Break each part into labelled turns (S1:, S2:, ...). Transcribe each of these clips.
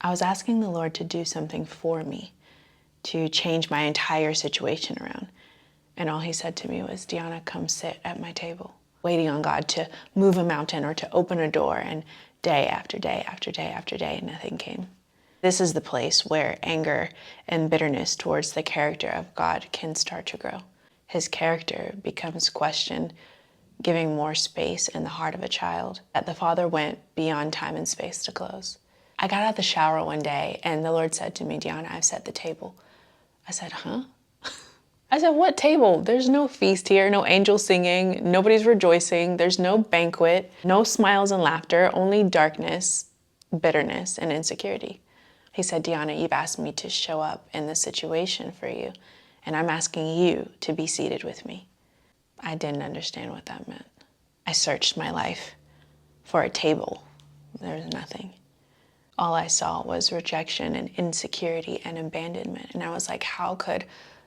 S1: I was asking the Lord to do something for me, to change my entire situation around. And all he said to me was, Deanna, come sit at my table. Waiting on God to move a mountain or to open a door, and day after day after day after day, nothing came. This is the place where anger and bitterness towards the character of God can start to grow. His character becomes questioned, giving more space in the heart of a child, that the Father went beyond time and space to close. I got out of the shower one day and the Lord said to me, Deanna, I've set the table. I said, huh? I said, what table? There's no feast here, no angels singing, nobody's rejoicing, there's no banquet, no smiles and laughter, only darkness, bitterness, and insecurity. He said, Deanna, you've asked me to show up in this situation for you, and I'm asking you to be seated with me. I didn't understand what that meant. I searched my life for a table. There was nothing. All I saw was rejection and insecurity and abandonment. And I was like, how could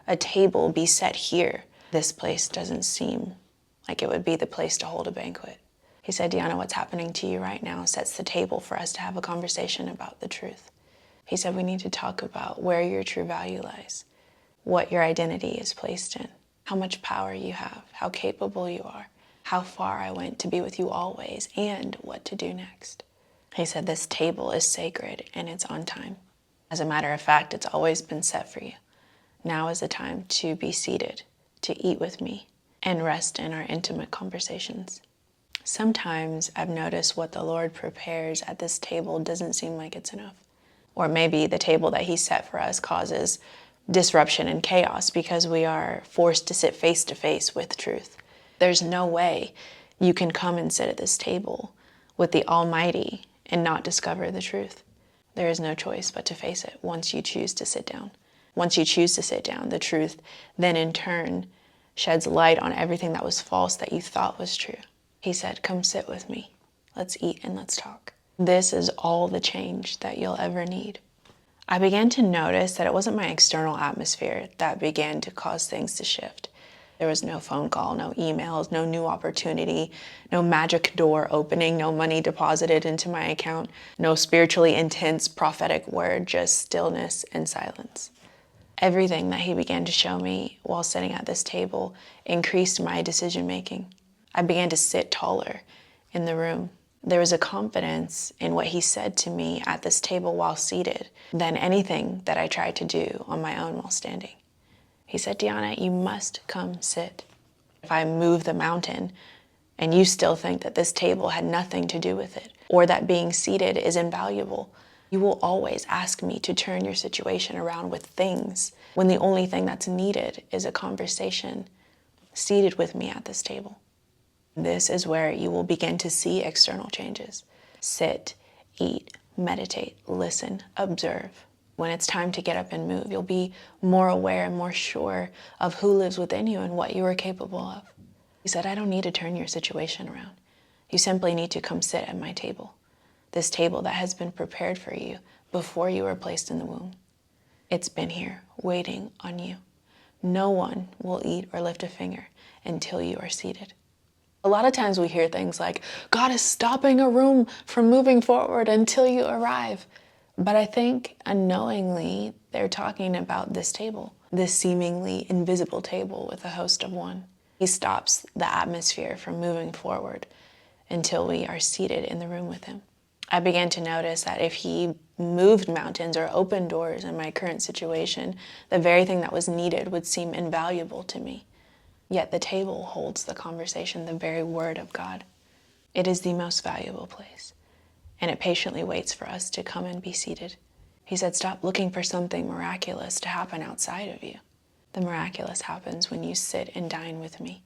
S1: a table be set here? This place doesn't seem like it would be the place to hold a banquet. He said, Deanna, what's happening to you right now sets the table for us to have a conversation about the truth. He said, we need to talk about where your true value lies, what your identity is placed in, how much power you have, how capable you are, how far I went to be with you always, and what to do next. He said, this table is sacred and it's on time. As a matter of fact, it's always been set for you. Now is the time to be seated, to eat with me, and rest in our intimate conversations. Sometimes I've noticed what the Lord prepares at this table doesn't seem like it's enough. Or maybe the table that he set for us causes disruption and chaos because we are forced to sit face to face with truth. There's no way you can come and sit at this table with the Almighty and not discover the truth. There is no choice but to face it once you choose to sit down. Once you choose to sit down, the truth then in turn sheds light on everything that was false that you thought was true. He said, come sit with me. Let's eat and let's talk. This is all the change that you'll ever need. I began to notice that it wasn't my external atmosphere that began to cause things to shift. There was no phone call, no emails, no new opportunity, no magic door opening, no money deposited into my account, no spiritually intense prophetic word, just stillness and silence. Everything that he began to show me while sitting at this table increased my decision making. I began to sit taller in the room. There was a confidence in what he said to me at this table while seated than anything that I tried to do on my own while standing. He said, Deanna, you must come sit. If I move the mountain and you still think that this table had nothing to do with it, or that being seated is invaluable, you will always ask me to turn your situation around with things when the only thing that's needed is a conversation seated with me at this table. This is where you will begin to see external changes. Sit, eat, meditate, listen, observe. When it's time to get up and move, you'll be more aware and more sure of who lives within you and what you are capable of. He said, I don't need to turn your situation around. You simply need to come sit at my table, this table that has been prepared for you before you were placed in the womb. It's been here waiting on you. No one will eat or lift a finger until you are seated. A lot of times we hear things like, God is stopping a room from moving forward until you arrive. But I think unknowingly they're talking about this table, this seemingly invisible table with a host of one. He stops the atmosphere from moving forward until we are seated in the room with him. I began to notice that if he moved mountains or opened doors in my current situation, the very thing that was needed would seem invaluable to me. Yet the table holds the conversation, the very word of God. It is the most valuable place. And it patiently waits for us to come and be seated. He said, stop looking for something miraculous to happen outside of you. The miraculous happens when you sit and dine with me.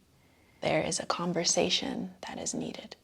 S1: There is a conversation that is needed.